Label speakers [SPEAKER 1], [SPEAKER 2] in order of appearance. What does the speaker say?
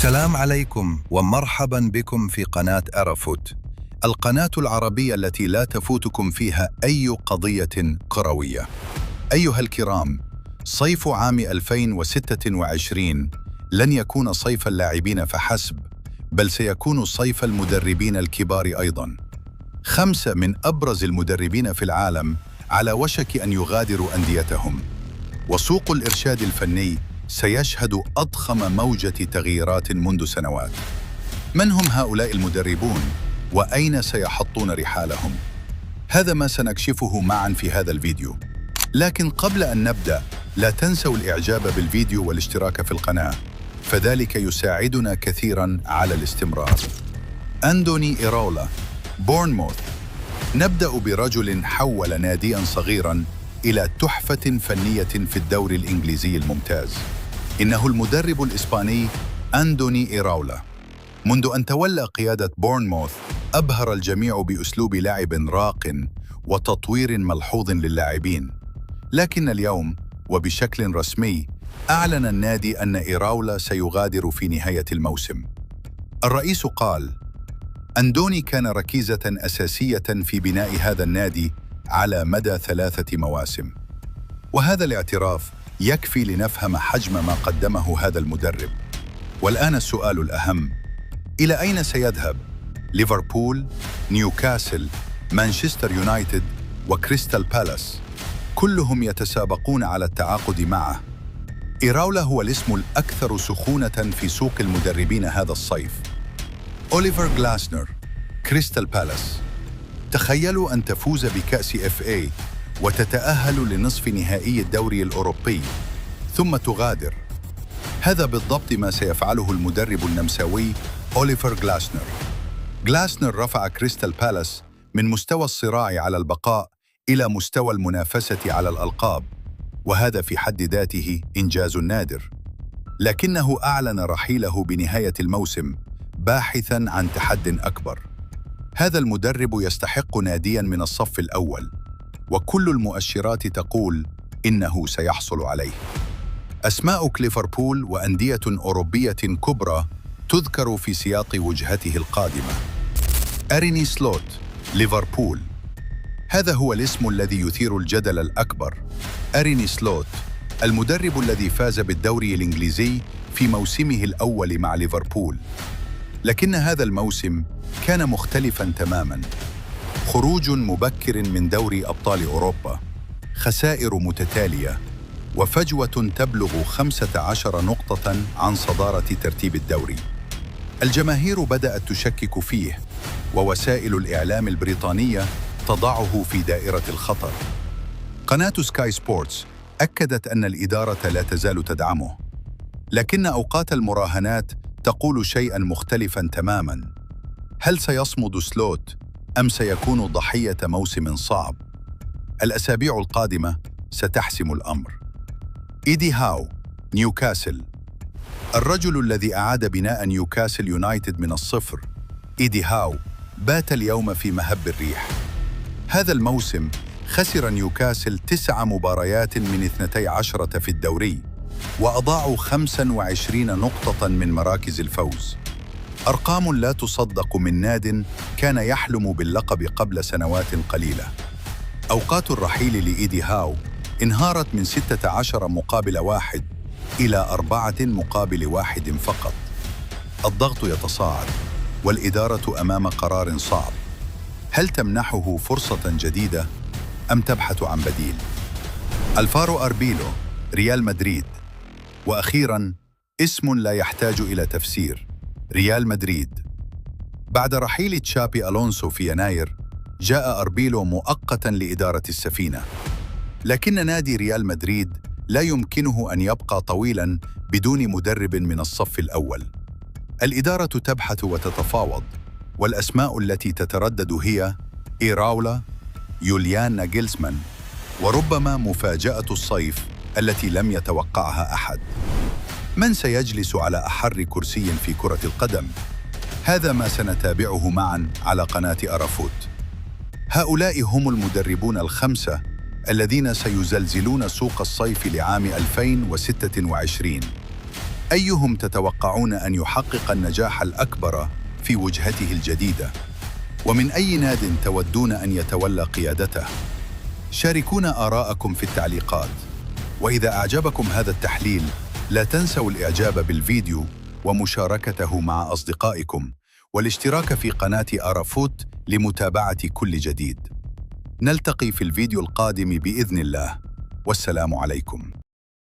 [SPEAKER 1] السلام عليكم ومرحبا بكم في قناة أرافوت، القناة العربية التي لا تفوتكم فيها أي قضية كروية. أيها الكرام، صيف عام 2026 لن يكون صيف اللاعبين فحسب، بل سيكون صيف المدربين الكبار أيضاً. 5 من أبرز المدربين في العالم على وشك أن يغادروا أنديتهم، وسوق الإرشاد الفني سيشهد أضخم موجة تغييرات منذ سنوات. من هم هؤلاء المدربون؟ وأين سيحطون رحالهم؟ هذا ما سنكشفه معا في هذا الفيديو. لكن قبل أن نبدأ، لا تنسوا الإعجاب بالفيديو والاشتراك في القناة، فذلك يساعدنا كثيرا على الاستمرار. أندوني إيراولا، بورنموث. نبدأ برجل حول ناديا صغيرا إلى تحفة فنية في الدوري الإنجليزي الممتاز. إنه المدرب الإسباني أندوني إيراولا. منذ أن تولى قيادة بورنموث أبهر الجميع بأسلوب لعب راق وتطوير ملحوظ للاعبين. لكن اليوم وبشكل رسمي أعلن النادي أن إيراولا سيغادر في نهاية الموسم. الرئيس قال: أندوني كان ركيزة أساسية في بناء هذا النادي على مدى 3 مواسم. وهذا الاعتراف يكفي لنفهم حجم ما قدمه هذا المدرب. والآن السؤال الأهم: إلى أين سيذهب؟ ليفربول، نيوكاسل، مانشستر يونايتد وكريستال بالاس كلهم يتسابقون على التعاقد معه. إيراولا هو الاسم الأكثر سخونة في سوق المدربين هذا الصيف. أوليفر غلاسنر، كريستال بالاس. تخيلوا أن تفوز بكأس FA وتتأهل لنصف نهائي الدوري الأوروبي ثم تغادر. هذا بالضبط ما سيفعله المدرب النمساوي أوليفر غلاسنر. غلاسنر رفع كريستال بالاس من مستوى الصراع على البقاء إلى مستوى المنافسة على الألقاب، وهذا في حد ذاته إنجاز نادر. لكنه أعلن رحيله بنهاية الموسم باحثاً عن تحد أكبر. هذا المدرب يستحق نادياً من الصف الأول، وكل المؤشرات تقول إنه سيحصل عليه. أسماء ليفربول وأندية أوروبية كبرى تذكر في سياق وجهته القادمة. أرني سلوت، ليفربول. هذا هو الاسم الذي يثير الجدل الأكبر. أرني سلوت، المدرب الذي فاز بالدوري الإنجليزي في موسمه الأول مع ليفربول. لكن هذا الموسم كان مختلفاً تماماً. خروج مبكر من دوري أبطال أوروبا، خسائر متتالية، وفجوة تبلغ 15 نقطة عن صدارة ترتيب الدوري. الجماهير بدأت تشكك فيه، ووسائل الإعلام البريطانية تضعه في دائرة الخطر. قناة سكاي سبورتس أكدت أن الإدارة لا تزال تدعمه، لكن أوقات المراهنات تقول شيئاً مختلفاً تماماً. هل سيصمد سلوت أم سيكون ضحية موسم صعب؟ الأسابيع القادمة ستحسم الأمر. إيدي هاو، نيوكاسل. الرجل الذي أعاد بناء نيوكاسل يونايتد من الصفر، إيدي هاو، بات اليوم في مهب الريح. هذا الموسم خسر نيوكاسل 9 مباريات من 12 في الدوري، وأضاعوا 25 نقطة من مراكز الفوز. أرقام لا تصدق من ناد كان يحلم باللقب قبل سنوات قليلة. أوقات الرحيل لإيدي هاو انهارت من 16 مقابل 1 إلى 4 مقابل 1 فقط. الضغط يتصاعد، والإدارة أمام قرار صعب. هل تمنحه فرصة جديدة أم تبحث عن بديل؟ ألفارو أربيلو، ريال مدريد. وأخيراً، اسم لا يحتاج إلى تفسير، ريال مدريد. بعد رحيل تشابي ألونسو في يناير، جاء أربيلو مؤقتاً لإدارة السفينة. لكن نادي ريال مدريد لا يمكنه أن يبقى طويلاً بدون مدرب من الصف الأول. الإدارة تبحث وتتفاوض، والأسماء التي تتردد هي إيراولا، يوليان ناغلسمان، وربما مفاجأة الصيف التي لم يتوقعها أحد. من سيجلس على أحر كرسي في كرة القدم؟ هذا ما سنتابعه معاً على قناة أرافوت. هؤلاء هم المدربون ال5 الذين سيزلزلون سوق الصيف لعام 2026. أيهم تتوقعون أن يحقق النجاح الأكبر في وجهته الجديدة؟ ومن أي ناد تودون أن يتولى قيادته؟ شاركونا آراءكم في التعليقات. وإذا أعجبكم هذا التحليل، لا تنسوا الإعجاب بالفيديو ومشاركته مع أصدقائكم والاشتراك في قناة آرافوت لمتابعة كل جديد. نلتقي في الفيديو القادم بإذن الله، والسلام عليكم.